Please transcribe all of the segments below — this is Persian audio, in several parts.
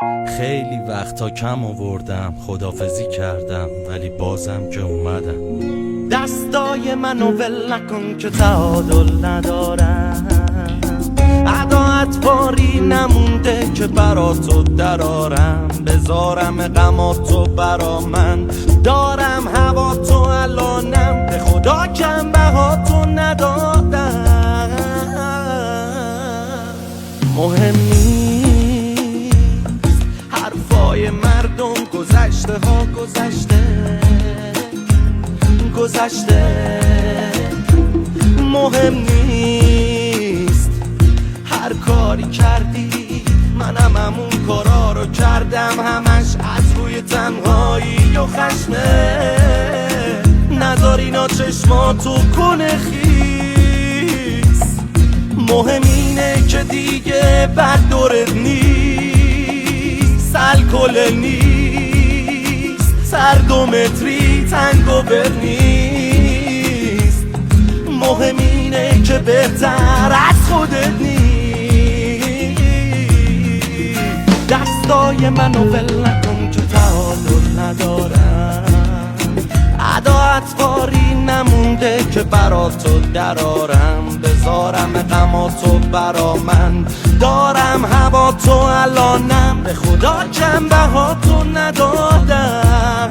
خیلی وقتا کم آوردم، خدافزی کردم ولی بازم که اومدم. دستای منو ول نکن که تعادل ندارم، عداعت باری نمونده که براتو درارم. بذارم غماتو برا من، دارم هوا تو الانم، به خدا کم بهاتو ندادم. مهم نیست حرفای مردم، گذشته ها گذشته. مهم نیست هر کاری کردی، منم همون کارا رو کردم، همش از روی تنهایی و خشمه. نذار اینا چشماتو کنه خیس، مهم اینه که دیگه بر دورت نیست، الکل نیست، سر 2 متری تنگ و بر نیست. مهم اینه که بهتر از خودت نیست. دستای منو ول نکن که تعادل ندارم، عداعت باری نمونده که براتو درارم. بذارم غماتو برا من، دارم هوا تو الانم، به خدا کم بهاتو ندادم.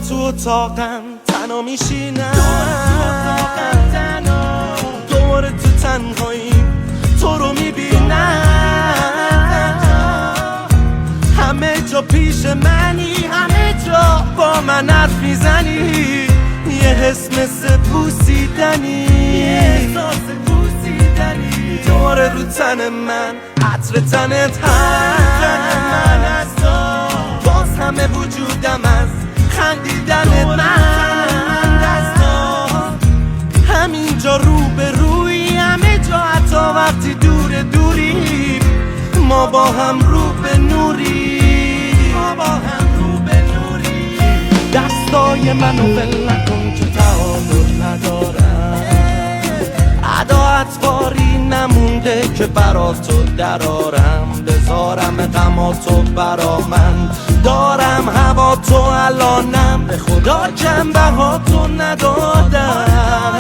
تو اتاقم تنها میشینم، دوباره تو تنهایی تو رو میبینم. همه جا پیش منی، همه جا با من حرف میزنی، یه حس مثل بوسیدنی، دوباره رو تن من عطر تنت هست، باز همه وجودم از خندیدن من دستات. همینجا رو به روی، همه جا حتی وقتی دوری، ما با هم رو به نوری. دستای منو ول نکن که تعادل ندارم، عداعت باری نمونده که براتو درارم. بذارم غماتو برا من، دارم هوا تو الانم، به خدا کم بهاتو ندادم.